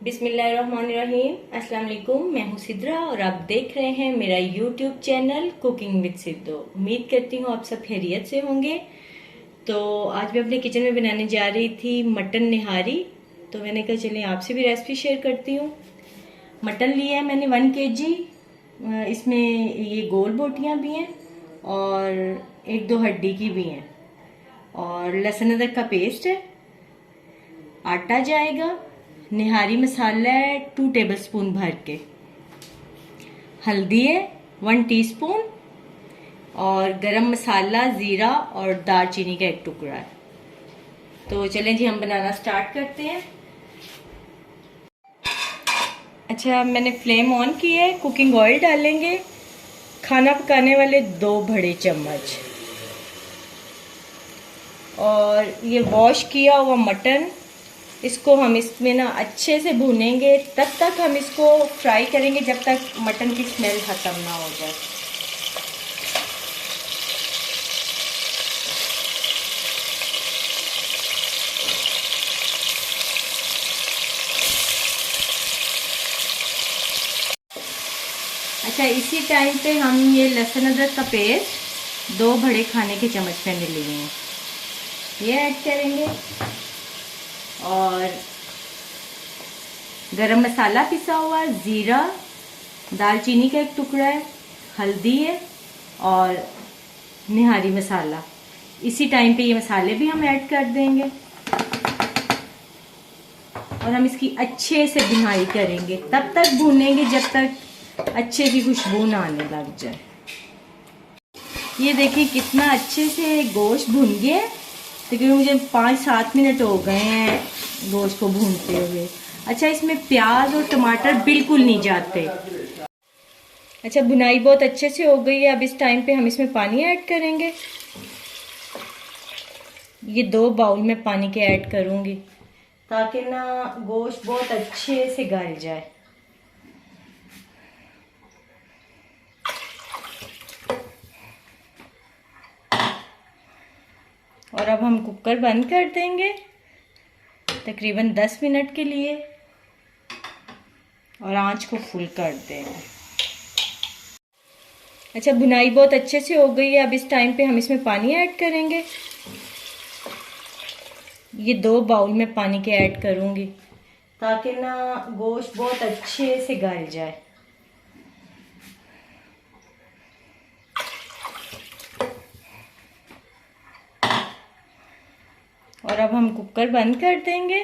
बिस्मिल्लाहिर्रहमानिर्रहीम। अस्सलाम वालेकुम। मैं हूँ सिद्रा और आप देख रहे हैं मेरा YouTube channel cooking with Sidhu. उम्मीद करती हूँ आप सब खैरियत से होंगे। तो आज मैं अपने किचन में बनाने जा रही थी मटन निहारी। तो मैंने कहा चलिए आपसे भी रेसिपी शेयर करती हूँ। मटन लिया है मैंने 1 kg। इसमें ये गोल बोटियाँ भी हैं और 1-2 हड्डी की भी हैं, और लहसुन अदरक का पेस्ट है। आटा जाएगा, निहारी मसाला है 2 टेबलस्पून भर के, हल्दी है 1 टीस्पून, और गरम मसाला, जीरा और दालचीनी का 1 टुकड़ा है। तो चलें जी हम बनाना स्टार्ट करते हैं। अच्छा, मैंने फ्लेम ऑन की है। कुकिंग ऑयल डालेंगे, खाना पकाने वाले 2 बड़े चम्मच, और ये वॉश किया हुआ मटन, इसको हम इसमें ना अच्छे से भूनेंगे। तब तक हम इसको फ्राई करेंगे जब तक मटन की स्मेल ख़त्म ना हो जाए। अच्छा, इसी टाइम पे हम ये लहसुन अदरक का पेस्ट 2 बड़े खाने के चम्मच मैंने लिए हैं, ये ऐड करेंगे। और गरम मसाला पिसा हुआ, ज़ीरा, दालचीनी का 1 टुकड़ा है, हल्दी है और निहारी मसाला। इसी टाइम पे ये मसाले भी हम ऐड कर देंगे और हम इसकी अच्छे से भुनाई करेंगे। तब तक भूनेंगे जब तक अच्छे की खुशबू ना आने लग जाए। ये देखिए कितना अच्छे से गोश्त भुन गया है। तकरीबन मुझे 5-7 मिनट हो गए हैं गोश्त को भूनते हुए। अच्छा, इसमें प्याज और टमाटर बिल्कुल नहीं जाते। अच्छा, भुनाई बहुत अच्छे से हो गई है। अब इस टाइम पे हम इसमें पानी ऐड करेंगे। ये 2 बाउल में पानी के ऐड करूंगी ताकि ना गोश्त बहुत अच्छे से गल जाए। और अब हम कुकर बंद कर देंगे तकरीबन 10 मिनट के लिए, और आंच को फुल कर देंगे। अच्छा, भुनाई बहुत अच्छे से हो गई है। अब इस टाइम पे हम इसमें पानी ऐड करेंगे। ये 2 बाउल में पानी के ऐड करूंगी ताकि ना गोश्त बहुत अच्छे से गल जाए। और अब हम कुकर बंद कर देंगे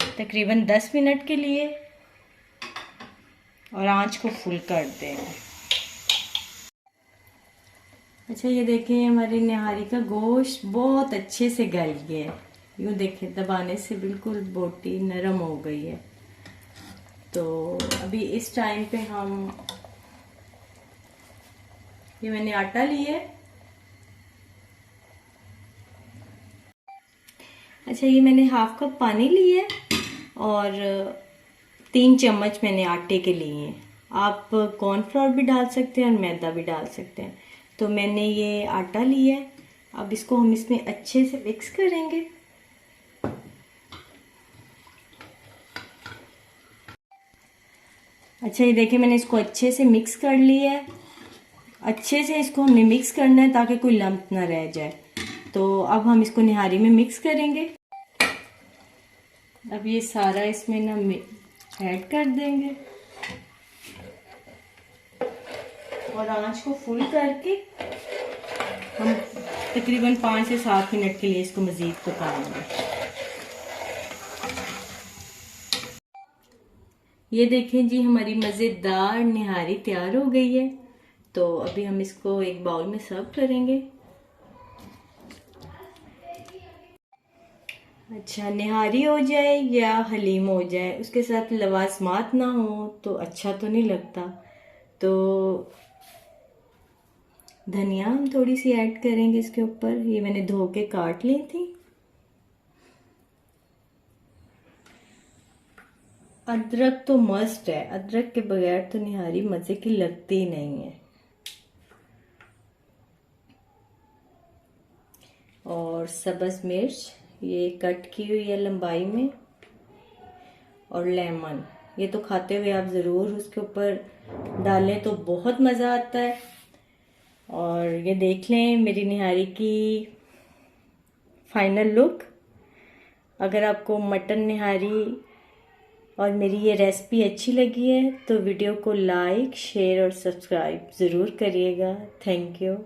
तकरीबन 10 मिनट के लिए, और आंच को फुल कर देंगे। अच्छा, ये देखें हमारी निहारी का गोश्त बहुत अच्छे से गल गया है। यूँ देखें, दबाने से बिल्कुल बोटी नरम हो गई है। तो अभी इस टाइम पे हम, ये मैंने आटा लिया है। अच्छा, ये मैंने 1/2 कप पानी लिया है और 3 चम्मच मैंने आटे के लिए हैं। आप कॉर्नफ्लोर भी डाल सकते हैं और मैदा भी डाल सकते हैं। तो मैंने ये आटा लिया है। अब इसको हम इसमें अच्छे से मिक्स करेंगे। अच्छा, ये देखिए मैंने इसको अच्छे से मिक्स कर लिया है। अच्छे से इसको हमने मिक्स करना है ताकि कोई लम्प ना रह जाए। तो अब हम इसको निहारी में मिक्स करेंगे। अब ये सारा इसमें ना ऐड कर देंगे और आंच को फुल करके हम तकरीबन 5 से 7 मिनट के लिए इसको मज़ीद पकाएंगे। ये देखें जी, हमारी मज़ेदार निहारी तैयार हो गई है। तो अभी हम इसको एक बाउल में सर्व करेंगे। अच्छा, निहारी हो जाए या हलीम हो जाए, उसके साथ लवाजमात ना हो तो अच्छा तो नहीं लगता। तो धनिया हम थोड़ी सी ऐड करेंगे इसके ऊपर। ये मैंने धो के काट ली थी। अदरक तो मस्ट है, अदरक के बगैर तो निहारी मज़े की लगती ही नहीं है। और सब्ज़ मिर्च ये कट की हुई है लंबाई में, और लेमन, ये तो खाते हुए आप ज़रूर उसके ऊपर डालें तो बहुत मज़ा आता है। और ये देख लें मेरी निहारी की फाइनल लुक। अगर आपको मटन निहारी और मेरी ये रेसिपी अच्छी लगी है तो वीडियो को लाइक, शेयर और सब्सक्राइब ज़रूर करिएगा। Thank you.